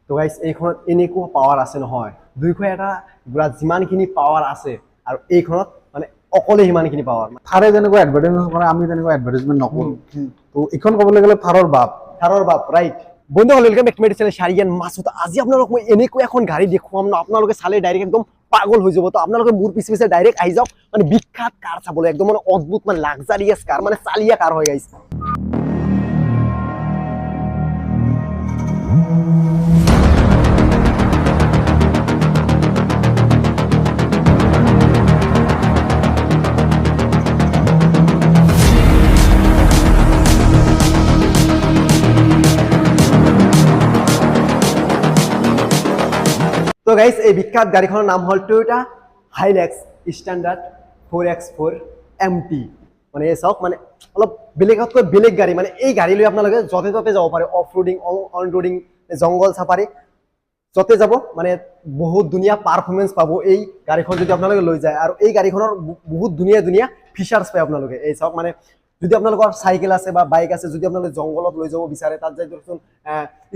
তো গাইস এইখনত এনেকুৱা পাৱাৰ আছে নহয় 200 এটা গুৰা যিমানখিনি পাৱাৰ আছে আৰু এইখনত মানে অকলে সিমানখিনি পাৱাৰ থাৰে যেনেকুৱা এডভাৰটাইজমেন্ট কৰে আমি তেনেকুৱা এডভাৰটাইজমেন্ট নকৰো তো এইখন ক'বলৈ গ'লে থাৰৰ বাপ ৰাইট বন্ধুসকল welcome back to my channel Sharian Masud আজি আপোনালোকক মই এনেকুৱা এখন গাড়ী দেখুৱাম ন আপোনালোকে চালে ডাইৰেক্ট একদম পাগল হৈ যাব তো আপোনালোকে মোৰ পিছে ডাইৰেক্ট আহি যাওক মানে বিখ্যাত কাৰ চাবলৈ একদম মানে অদ্ভুত মানে লাক্সাৰিয়াছ কাৰ মানে চালিয়া কাৰ হৈ গাইছে তো গাইস এই বিখ্যাত গাড়ীখনৰ নাম হ'ল Toyota Hilux standard 4X4 MT মানে এই চাওক মানে অলপ বেলেগতকৈ বেলেগ গাড়ী মানে এই গাড়ী লৈ আপোনালোকে য'তে ত'তে যাব পাৰে of roading on roading jungle safari য'তে যাব মানে বহুত ধুনীয়া পাৰফৰ্মেন্স পাব এই গাড়ীখন যদি আপোনালোকে লৈ যায় আৰু এই গাড়ীখনৰ বহুত ধুনীয়া ফিচাৰ্ছ পায় আপোনালোকে এই চাওক মানে যদি আপোনালোকৰ সাইকেল আছে বা বাইক আছে যদি আপোনালোকে জংগলত লৈ যাব বিচাৰে তাত যাই ধৰচোন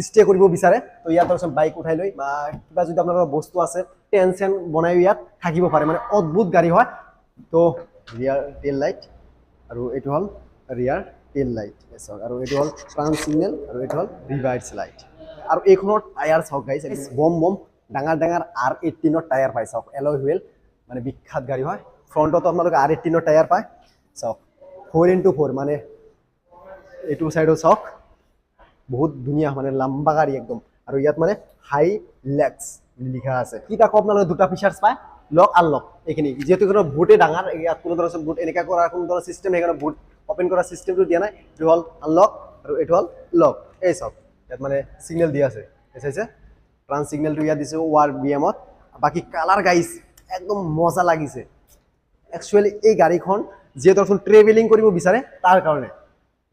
ষ্টে কৰিব বিচাৰে তো ইয়াত ধৰচোন বাইক উঠাই লৈ বা কিবা যদি আপোনালোকৰ বস্তু আছে টেনচন বনাই ইয়াত থাকিব পাৰে মানে অদ্ভুত গাড়ী হয় তো ৰিয়াৰ টেল লাইট আৰু এইটো হ'ল ৰিয়াৰ টেল লাইট আৰু এইটো হ'ল ট্ৰান্স সিগনেল আৰু এইটো হ'ল ৰিভাৰ্ছ লাইট আৰু এইখনৰ টায়াৰ চাওক গাইছ বম ডাঙৰ R18 টায়াৰ পাই চাওক এলয় হুইল মানে বিখ্যাত গাড়ী হয় ফ্ৰণ্টত আপোনালোকে R18 টায়াৰ পায় চাওক 4x4 মানে এইটো সাইডও চাওক বহুত ধুনীয়া মানে লম্বা গাড়ী একদম আৰু ইয়াত মানে হাইলেক্স লিখা আছে কি তাকো আপোনালোকে দুটা ফিচাৰ্ছ পায় লক আনলক এইখিনি যেহেতু কোনো বুটে ডাঙৰ ইয়াত কোনো ধৰণৰ বুট এনেকা কৰা কোনো ধৰণৰ সিস্টেম হেগানো বুট ওপেন কৰা সিস্টেমটো দিয়া নাই এইটো হ'ল আনলক আৰু এইটো হ'ল লক এই চাওক ইয়াত মানে সিগনেল দিয়া আছে চাইছে ট্ৰান্স সিগনেলটো ইয়াত দিছে ওয়াৰ বিএমত বাকি কালাৰ গাইছ একদম মজা লাগিছে একচুয়ালি এই গাড়ীখন যেহেতু এখন ট্ৰেভেলিং কৰিব বিচাৰে তাৰ কাৰণে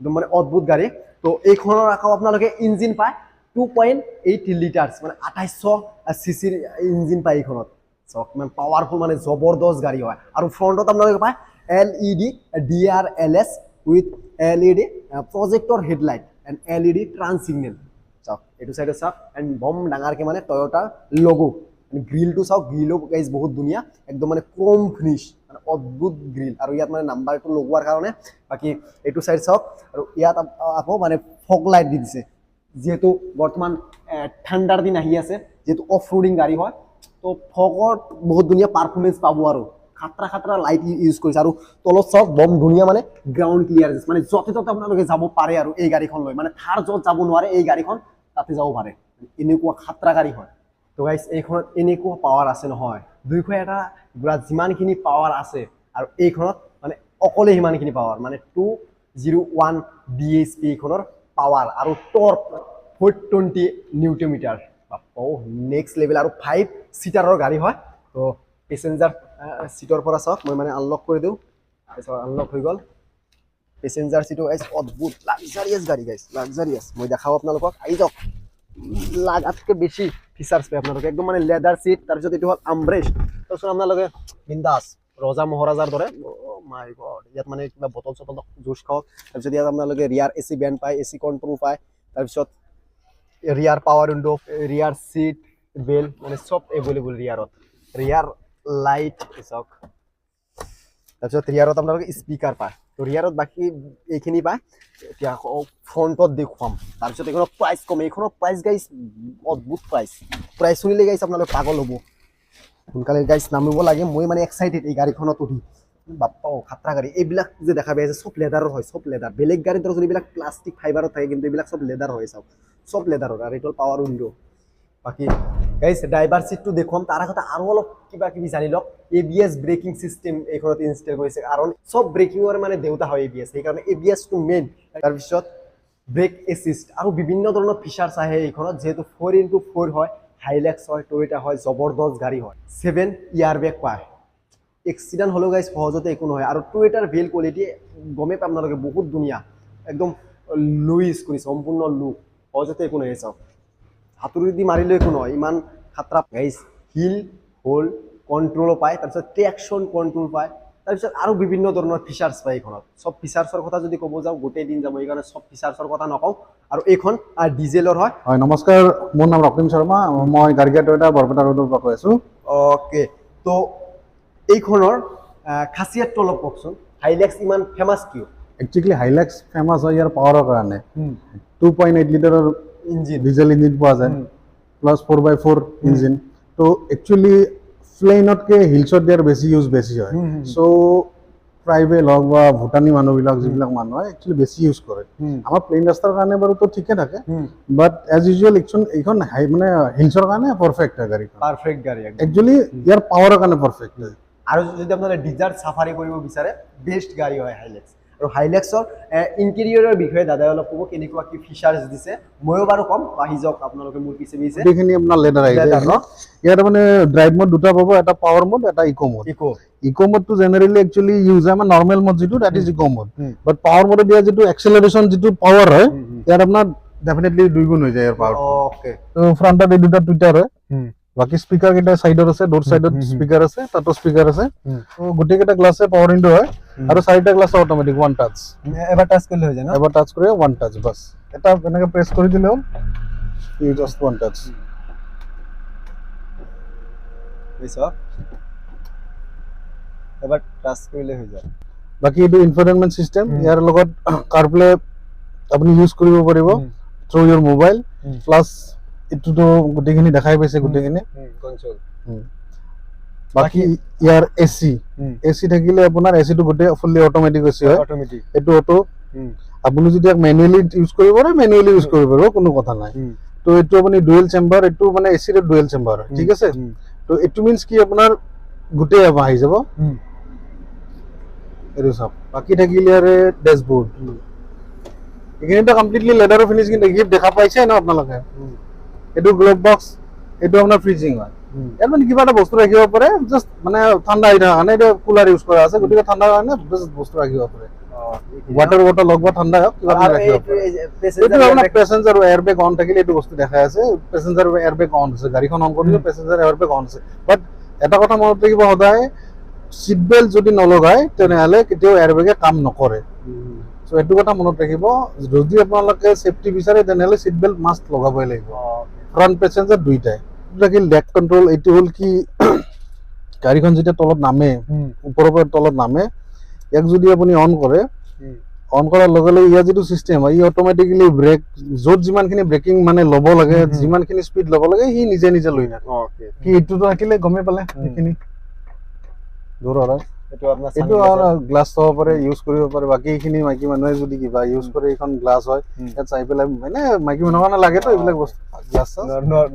একদম মানে অদ্ভুত গাড়ী তো এইখনৰ আকৌ আপোনালোকে ইঞ্জিন পায় 2.8 লিটাৰ্ছ মানে 2800 সিসিৰ ইঞ্জিন পায় এইখনত চক মানে পাৱাৰফুল মানে জবৰদস্ত গাড়ী হয় আৰু ফ্ৰণ্টত আপোনালোকে পায় LED DRLS উইথ LED প্ৰজেক্টৰ headlight and LED trans signal চাওক এইটো সাইডে চাওক এণ্ড বম ডাঙৰকে মানে টয়োটা লোগো গ্ৰিলটো চাওক গ্ৰিলো গাইজ বহুত ধুনীয়া একদম মানে ক্ৰোম ফিনিশ মানে অদ্ভুত গ্ৰিল আৰু ইয়াত মানে নাম্বাৰটো লগোৱাৰ কাৰণে বাকি এইটো সাইড চাওক আৰু ইয়াত আকৌ মানে ফগ লাইট দি দিছে যেহেতু বৰ্তমান ঠাণ্ডাৰ দিন আহি আছে যেহেতু অফ ৰোডিং গাড়ী হয় তো ফগৰ বহুত ধুনীয়া পাৰফৰ্মেন্স পাব আৰু খাতৰা লাইট ইউজ কৰিছে আৰু তলত চাওক বম ধুনীয়া মানে গ্ৰাউণ্ড ক্লিয়াৰেন্স মানে য'তে ত'তে আপোনালোকে যাব পাৰে আৰু এই গাড়ীখন লৈ মানে থাৰ য'ত যাব নোৱাৰে এই গাড়ীখন তাতে যাব পাৰে এনেকুৱা খাতৰা গাড়ী হয় তো গাইস এইখনত এনেকুৱা পাৱাৰ আছে নহয় 200 এটা গুৰা যিমানখিনি পাৱাৰ আছে আৰু এইখনত মানে অকলে সিমানখিনি পাৱাৰ মানে 201 bhp এইখনৰ পাৱাৰ আৰু টৰ্ক 420 নিউটন মিটাৰ বাপো নেক্সট লেভেল আৰু 5 সিটাৰৰ গাড়ী হয় তো পেসেঞ্জাৰ সিটৰ পৰা চাওক মই মানে আনলক কৰি দিওঁ আনলক হৈ গ'ল পেসেঞ্জাৰ সিটো গাইস অদ্ভুত লাক্সাৰিয়াছ গাড়ী গাইস লাক্সাৰিয়াছ মই দেখাও আপোনালোকক আহি যাওক লাগাতকে বেছি ফিচাৰ্ছ পায় আপোনালোকে একদম মানে লেদাৰ সিট তাৰপিছত এইটো হ'ল আমব্ৰেষ্ট তাৰপিছত আপোনালোকে বিন্দাস ৰজা মহাৰাজাৰ দৰে মাই গড ইয়াত মানে কিবা বটল চটল জুচ খাওক তাৰপিছত ইয়াত আপোনালোকে ৰিয়াৰ AC বেণ্ড পায় AC কন্ট্ৰল পায় তাৰপিছত ৰিয়াৰ পাৱাৰ উইণ্ডো ৰিয়াৰ সিট বেল মানে সব এভেইলেবল ৰিয়াৰ লাইট চাওক তাৰপিছত ৰিয়াৰত আপোনালোকে স্পিকাৰ পায় তো ৰিয়াৰত বাকি এইখিনি পায় এতিয়া ফ্ৰণ্টত দেখুৱাম তাৰপিছত এইখনৰ প্ৰাইচ কম এইখনৰ প্ৰাইচ গাইছ অদ্ভুত প্ৰাইচ শুনিলে গাইছ আপোনালোকে পাগল হ'ব সোনকালে গাইছ নামিব লাগে মই মানে এক্সাইটেড এই গাড়ীখনত উঠি বাপ্পা খাতৰা গাড়ী এইবিলাক যে দেখা পাই আছে সব লেদাৰৰ হয় সব লেদাৰ বেলেগ গাড়ীৰ ধৰক এইবিলাক প্লাষ্টিক ফাইবাৰত থাকে কিন্তু এইবিলাক সব লেদাৰ হয় চাওক সব লেদাৰৰ আৰু এইটো পাৱাৰ উইণ্ডো বাকি গাইছ ড্ৰাইভাৰ সিটটো দেখুৱাম তাৰ আগতে আৰু অলপ কিবা কিবি জানি লওক ABS ব্ৰেকিং সিস্টেম এইখনত ইনষ্টল কৰিছে কাৰণ সব ব্ৰেকিঙৰ মানে দেউতা হয় ABS সেইকাৰণে ABS টো মেইন তাৰপিছত ব্ৰেক এছিষ্ট আৰু বিভিন্ন ধৰণৰ ফিচাৰ্ছ আহে এইখনত যেহেতু 4x4 হয় হাইলেক্স হয় টয়োটা হয় জবৰদস্ত গাড়ী হয় 7 ইয়াৰ বেগ পায় এক্সিডেণ্ট হলেও গাইছ সহজতে একো নহয় আৰু টয়োটাৰ বিল্ড কোৱালিটি গমে পাম আপোনালোকে বহুত ধুনীয়া একদম লুইজ কৰি সম্পূৰ্ণ লুক সহজতে একো নহয় চাওক হাতুৰি দি মাৰিলে একো নহয় ইমান খাতৰা গাইছ হিল হোল্ড কন্ট্ৰোল পায় তাৰপিছত ট্ৰেকশন কন্ট্ৰোল পায় তাৰপিছত আৰু বিভিন্ন ধৰণৰ ফিচাৰ্ছ পায় এইখনত সব ফিচাৰ্ছৰ কথা যদি ক'ব যাওঁ গোটেই দিন যাব এইকাৰণে সব ফিচাৰ্ছৰ কথা নকওঁ আৰু এইখন ডিজেলৰ হয় হয় নমস্কাৰ মোৰ নাম ৰক্তিম শৰ্মা মই গাড়িয়া টয়টা বৰপেটা ৰোডৰ পৰা কৈ আছো ওকে তো এইখনৰ খাচিয়াতটো অলপ কওকচোন হাইলেক্স ইমান ফেমাছ কিয় একচুৱেলি হাইলাক্স ফেমাছ হয় ইয়াৰ পাৱাৰৰ কাৰণে 2.8 লিটাৰৰ ইঞ্জিন ডিজেল ইঞ্জিন পোৱা যায় প্লাছ 4x4 ইঞ্জিন তো একচুৱেলি প্লেইনতকৈ হিলছত দিয়াৰ বেছি হয় চ' ট্ৰাইবেল হওক বা ভূটানী মানুহবিলাক যিবিলাক মানুহ হয় একচুৱেলি বেছি ইউজ কৰে আমাৰ প্লেইন ৰাস্তাৰ কাৰণে বাৰু তো ঠিকে থাকে বাট এজ ইউজুৱেল এইখন মানে হিলছৰ কাৰণে পাৰফেক্ট হয় গাড়ীখন পাৰফেক্ট গাড়ী একচুৱেলি ইয়াৰ পাৱাৰৰ কাৰণে পাৰফেক্ট হয় আৰু যদি আপোনালোকে ডিজাৰ্ট চাফাৰী কৰিব বিচাৰে বেষ্ট গাড়ী হয় হাইলেক্স আৰু হাইলেক্সৰ ইণ্টেৰিয়ৰৰ বিষয়ে দাদাই অলপ ক'ব কেনেকুৱা কি ফিচাৰ্ছ দিছে ময়ো বাৰু ক'ম আহি যাওক আপোনালোকে মোৰ পিছে এইখিনি আপোনাৰ লেডাৰ আহিছে ইয়াত মানে ড্ৰাইভ মোড দুটা পাব এটা পাৱাৰ মোড এটা ইকো মোডটো জেনেৰেলি একচুৱেলি ইউজ হয় আমাৰ নৰ্মেল মোড যিটো that is eco mode but power মোডত দিয়া যিটো এক্সেলাৰেশ্যন যিটো পাৱাৰ হয় ইয়াত আপোনাৰ ডেফিনেটলি দুই গুণ হৈ যায় ইয়াৰ পাৱাৰ ওকে তো ফ্ৰণ্টত এই দুটা টুইটাৰ হয় বাকি স্পিকাৰ কেইটা সাইডত আছে ডোৰ সাইডত স্পিকাৰ আছে তাতো স্পিকাৰ আছে তো গোটেই কেইটা গ্লাছে পাৱাৰ উইন্ডো হয় আৰু চাৰিটা গ্লাছ অটোমেটিক ওয়ান টাচ এবাৰ টাচ কৰিলে হৈ যায় ন এবাৰ টাচ কৰি ওয়ান টাচ বাস এটা এনেকে প্ৰেছ কৰি দিলে হ'ল ই জাস্ট ওয়ান টাচ বুজিছা এবাৰ টাচ কৰিলে হৈ যায় বাকি এইটো ইনফৰটেইনমেন্ট সিস্টেম ইয়াৰ লগত কাৰপ্লে আপুনি ইউজ কৰিব পাৰিব থ্ৰু ইউৰ মোবাইল প্লাস এটোটো গোটেইখিনি দেখাই পাইছে গোটেইখিনি কনসোল বাকি ইয়াৰ এসি থাকিলে আপোনাৰ এসিটো গোটেই ফুললি অটোমেটিক এসি হয় এটো অটো আপুনি যদি ম্যানুয়ালি ইউজ কৰিব পাৰে ম্যানুয়ালি ইউজ কৰিব পাৰিব কোনো কথা নাই তো এটো আপুনি ডুৱেল চেম্বাৰ এটো মানে এসিৰ ডুৱেল চেম্বাৰ ঠিক আছে তো এটো মিন্স কি আপোনাৰ গোটেই আহি যাব এটো সব বাকি থাকিলে ইয়াৰ ড্যাশবোৰ্ড এখানেটো কমপ্লিটলি লেদাৰৰ ফিনিশিং দেখা পাইছে না আপোনালোকে এটো গ্লোভ বক্স এটো আপোনাৰ ফ্ৰিজিং হয় ইয়াৰ মানে কিবা এটা বস্তু ৰাখিব পাৰে জাস্ট মানে ঠাণ্ডা হৈ থকা কাৰণে এটা কুলাৰ ইউজ কৰা আছে গতিকে ঠাণ্ডা কাৰণে জাস্ট বস্তু ৰাখিব পাৰে ওয়াটাৰ বটল লগ বা ঠাণ্ডা হওক কিবা ৰাখিব পাৰে এটো আপোনাৰ পেসেঞ্জাৰ এয়াৰবেগ অন থাকিলে এটো বস্তু দেখাই আছে পেসেঞ্জাৰ এয়াৰবেগ অন আছে গাড়ীখন অন কৰিলে পেসেঞ্জাৰ এয়াৰবেগ অন আছে বাট এটা কথা মনত ৰাখিব সদায় সিট বেল্ট যদি নলগায় তেনেহলে কেতিয়াও এয়াৰবেগে কাম নকৰে সো এটো কথা মনত ৰাখিব যদি আপোনালোকে সেফটি বিচাৰে তেনেহলে সিট বেল্ট মাস্ট লগাবই লাগিব ফ্ৰন্ট পেসেঞ্জাৰ দুইটাই লাগিল লেগ কন্ট্ৰোল এটো হল কি গাড়ীখন যেতিয়া তলত নামে ওপৰৰ পৰা তলত নামে এক যদি আপুনি অন কৰে অন কৰাৰ লগে লগে ইয়া যেটো সিস্টেম হয় ই অটোমেটিক্যালি ব্ৰেক যত যিমানখিনি ব্ৰেকিং মানে ল'ব লাগে যিমানখিনি স্পিড ল'ব লাগে হি নিজে নিজে লৈ থাকে ওকে কি এটো থাকিলে গমে পালে এইখিনি দূৰ হয় এটো আপোনাৰ গ্লাছ হ'ব পাৰে ইউজ কৰিব পাৰে বাকি এইখিনি মাইকি মানুহে যদি কিবা ইউজ কৰে এইখন গ্লাছ হয় ইয়াত চাই পেলাই মানে মাইকি মানুহৰ কাৰণে লাগে তো এইবিলাক বস্তু গ্লাছ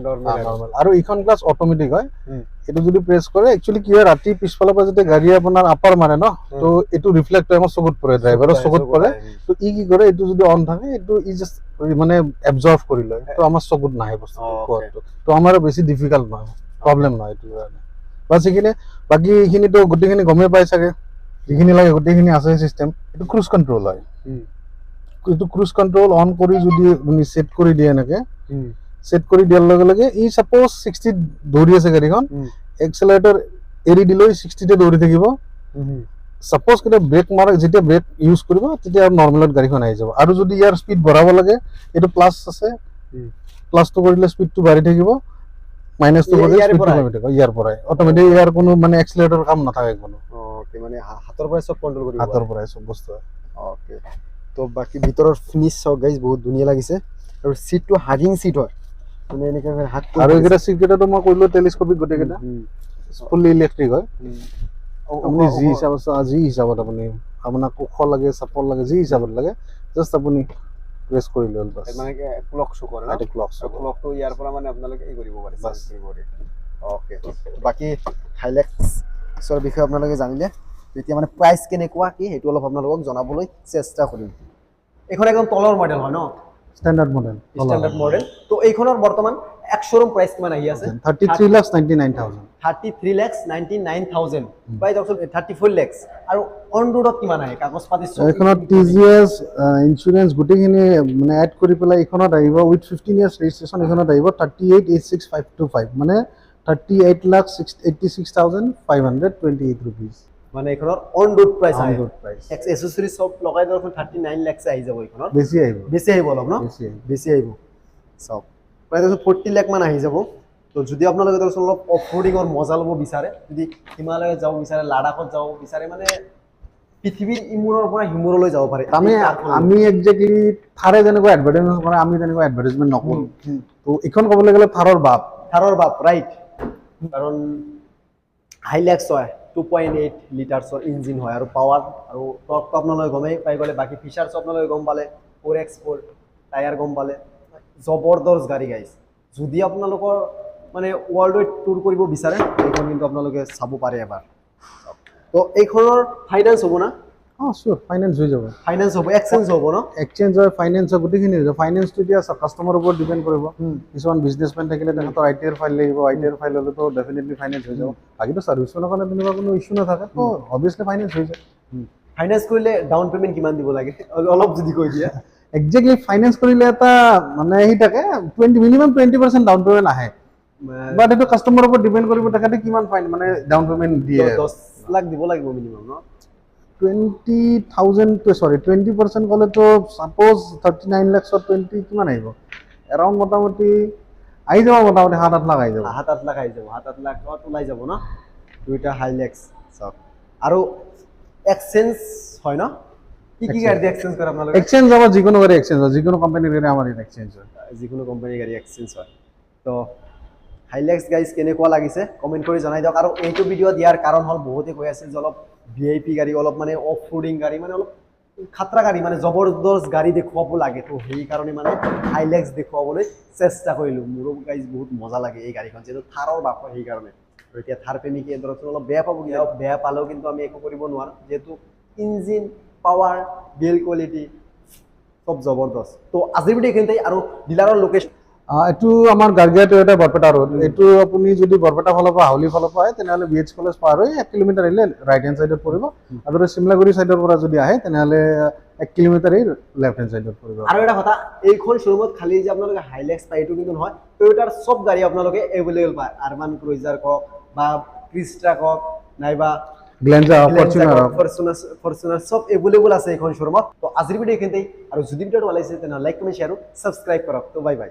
নৰ্মাল আৰু এইখন গ্লাছ অটোমেটিক হয় এটো যদি প্ৰেছ কৰে একচুয়ালি কি হয় ৰাতি পিছফালৰ পৰা যেতিয়া গাড়ী আপোনাৰ আপাৰ মাৰে ন তো এটো ৰিফ্লেক্ট হয় আমাৰ চকুত পৰে ড্ৰাইভাৰৰ চকুত পৰে তো ই কি কৰে এটো যদি অন থাকে এটো ই জাস্ট মানে এবজৰ্ব কৰি লয় তো আমাৰ চকুত নাহে বস্তুটো তো আমাৰ বেছি ডিফিকাল্ট নহয় প্ৰবলেম নহয় এটো কাৰণে বাস এইখিনি বাকি এইখিনি তো গোটেইখিনি গমে পাই চাগে যিখিনি লাগে গোটেইখিনি আছে সিস্টেম এটো ক্ৰুজ কন্ট্ৰোল হয় এটো ক্ৰুজ কন্ট্ৰোল অন কৰি যদি আপুনি সেট কৰি দিয়ে এনেকে সেট কৰি দিয়াৰ লগে লগে ই সাপোজ 60 দৌৰি আছে গাড়ীখন এক্সেলাৰেটৰ এৰি দিলৈ 60 তে দৌৰি থাকিব সাপোজ কিটা ব্ৰেক মাৰে যেতিয়া ব্ৰেক ইউজ কৰিব তেতিয়া নৰ্মেলত গাড়ীখন আহি যাব আৰু যদি ইয়াৰ স্পিড বঢ়াব লাগে এটো প্লাস আছে প্লাসটো কৰিলে স্পিডটো বাঢ়ি থাকিব মাইনাস তো কৰিলে স্পিডটো কমি থাকিব ইয়াৰ পৰাই অটোমেটিক ইয়াৰ কোনো মানে এক্সেলাৰেটৰ কাম নাথাকে কোনো ওকে মানে হাতৰ পৰাই সব কন্ট্ৰোল কৰিব হাতৰ পৰাই সব বস্তু ওকে তো বাকি ভিতৰৰ ফিনিশ সব গাইস বহুত ধুনীয়া লাগিছে আৰু সিটটো হাগিং সিট হয় মানে এনেকা হাত আৰু এইকেইটা সিট কেইটাটো মই কইলো টেলিস্কোপিক গোটেইকেইটা ফুললি ইলেক্ট্ৰিক হয় আপুনি যি হিচাপত আপুনি আপোনাক ওখ লাগে চাপৰ লাগে যি হিচাপত লাগে জাস্ট আপুনি প্ৰেছ কৰি লল বাস মানে ক্লক শো কৰে না ক্লকটো ইয়াৰ পৰা মানে আপোনালোকে এই কৰিব পাৰে বাস কৰিব পাৰে ওকে বাকি হাইলেক্সৰ বিষয়ে আপোনালোকে জানিলে এতিয়া মানে প্ৰাইস কেনেকুৱা কি হেতু অলপ আপোনালোকক জনাবলৈ চেষ্টা কৰিম এখন একদম তলৰ মডেল হয় ন স্ট্যান্ডাৰ্ড মডেল তো এইখনৰ বৰ্তমান এক শোরুম প্রাইস কিমান আহি আছে 33,99,000 33,99,000 বাই দকচোন 34 লাখ আৰু অন ৰোডত কিমান আহে কাগজ পাতি এইখনত টিজিএস ইন্স্যুৰেন্স গুটেখিনি মানে এড কৰি পেলাই এইখনত আহিব উইথ 15 ইয়াৰ্স ৰেজিষ্ট্ৰেচন এইখনত আহিব 38,86,525 মানে 38,86,528 rupees মানে এখনৰ অন ৰোড প্ৰাইস On আহে road price. এক্সেসৰি সব লগাই দেখোন 39 লাখ আহি যাব এখনৰ বেছি আহিব বেছি আহিব অলপ ন বেছি আহিব। বেছি আহিব সব প্ৰায় 40 লাখ মান আহি যাব তো যদি আপোনালোকে দেখোন অলপ অফৰোডিংৰ মজা ল'ব বিচাৰে যদি হিমালয়ত যাব বিচাৰে লাডাখত যাব বিচাৰে মানে পৃথিৱীৰ ইমূৰৰ পৰা হিমূৰলৈ যাব পাৰে আমি একজেক্টলি থাৰে যেনেকুৱা এডভাৰটাইজমেন্ট কৰে আমি তেনেকুৱা এডভাৰটাইজমেন্ট নকৰো তো এখন ক'বলৈ গ'লে থাৰৰ বাপ ৰাইট কাৰণ হাইলাক্স হয় 2.8 লিটাৰছৰ ইঞ্জিন হয় আৰু পাৱাৰ আৰু টৰ্কটো আপোনালোকে গমেই পাই গ'লে বাকী ফিচাৰ্ছ আপোনালোকে গম পালে 4x4 টায়াৰ গম পালে জবৰদস্ত গাড়ী গাইছ যদি আপোনালোকৰ মানে ৱৰ্ল্ড ৱাইড টুৰ কৰিব বিচাৰে এইখন কিন্তু আপোনালোকে চাব পাৰে এবাৰ তো এইখনৰ ফাইনেন্স হ'ব না শিওৰ ফাইনেন্স হৈ যাব ফাইনেন্স হ'ব এক্সচেঞ্জ হ'ব ন এক্সচেঞ্জ হয় ফাইনেন্স হয় গোটেইখিনি হৈ যাব ফাইনেন্সটো এতিয়া কাষ্টমাৰৰ ওপৰত ডিপেণ্ড কৰিব কিছুমান বিজনেছমেন থাকিলে তেখেতৰ ITR ফাইল লাগিব ITR ফাইল হ'লে তো ডেফিনেটলি ফাইনেন্স হৈ যাব বাকীটো ছাৰ্ভিছৰ কাৰণে তেনেকুৱা কোনো ইছ্যু নাথাকে তো অবভিয়াছলি ফাইনেন্স হৈ যায় ফাইনেন্স কৰিলে ডাউন পেমেণ্ট কিমান দিব লাগে অলপ যদি কৈ দিয়া একজেক্টলি ফাইনেন্স কৰিলে এটা মানে আহি থাকে 20 20% ডাউন পেমেণ্ট আহে বাট এইটো কাষ্টমাৰৰ ওপৰত ডিপেণ্ড কৰিব তেখেতে কিমান ফাইন মানে ডাউন পেমেণ্ট দিয়ে 10 লাখ দিব লাগিব মিনিমাম ন 20,000 to sorry 20% ক'লে তো সাপোজ 39 লাখ 20 কিমান আহিব এৰাউণ্ড মোটামুটি আহি যাব মোটামুটি 7-8 লাখ আহি যাব 7-8 লাখ আহি যাব 7-8 লাখত ওলাই যাব ন দুইটা হাইলাক্স সব আৰু এক্সচেঞ্জ হয় ন কি গাড়ী এক্সচেঞ্জ কৰে আপোনালোকে এক্সচেঞ্জ হ'ব যিকোনো গাড়ী এক্সচেঞ্জ হয় যিকোনো কোম্পানীৰ গাড়ী আমাৰ ইয়াত এক্সচেঞ্জ হয় যিকোনো কোম্পানীৰ গাড়ী এক্সচেঞ্জ হয় তো হাইলাক্স গাইজ কেনেকুৱা লাগিছে কমেণ্ট কৰি জনাই দিয়ক আৰু এইটো ভিডিঅ' দিয়াৰ কাৰণ হ'ল বহুতে কৈ আছিল যে অলপ VIP গাড়ী অলপ মানে অফ ৰোডিং গাড়ী মানে অলপ খাতৰা গাড়ী মানে জবৰদস্ত গাড়ী দেখুৱাব লাগে তো সেইকাৰণে মানে হাইলাক্স দেখুৱাবলৈ চেষ্টা কৰিলোঁ মোৰো গাইজ বহুত মজা লাগে এই গাড়ীখন যিহেতু থাৰৰ বাপ হয় সেইকাৰণে আৰু এতিয়া থাৰ প্ৰেমিকে ধৰকচোন অলপ বেয়া পাব বেয়া পালেও কিন্তু আমি একো কৰিব নোৱাৰোঁ যিহেতু ইঞ্জিন পাৱাৰ বিল্ড কোৱালিটি সব জবৰদস্ত তো আজিৰ ভিডিঅ' এইখিনিতে আৰু ডিলাৰৰ লোকেশ্যন এইটো আমাৰ গাৰ্গিয়া টয়টা বৰপেটা ৰোড এইটো আপুনি যদি বৰপেটা ফালৰ পৰা হাউলি ফালৰ পৰা আহে তেনেহ'লে BH কলেজ পাৰ হৈ 1 কিলোমিটাৰ আহিলে ৰাইট হেণ্ড চাইডত পৰিব আৰু চিমলাগুৰি চাইডৰ পৰা যদি আহে তেনেহ'লে 1 কিলোমিটাৰ এই লেফট হেণ্ড চাইডত পৰিব আৰু এটা কথা এইখন শ্ব'ৰুমত খালি যে আপোনালোকে হাইলাক্স পায় এইটো কিন্তু নহয় টয়োটাৰ সব গাড়ী আপোনালোকে এভেইলেবল পায় আৰবান ক্ৰুইজাৰ কওক বা ক্ৰিষ্টা কওক নাইবা গ্লেঞ্জাৰ ফৰচুনাৰ সব এভেইলেবল আছে এইখন শ্ব'ৰুমত তো আজিৰ ভিডিঅ' এইখিনিতে আৰু যদি ভিডিঅ'টো ভাল লাগিছে তেনেহ'লে লাইক কমেণ্ট শ্বেয়াৰ আৰু ছাবস্ক্ৰাইব কৰক তো বাই বাই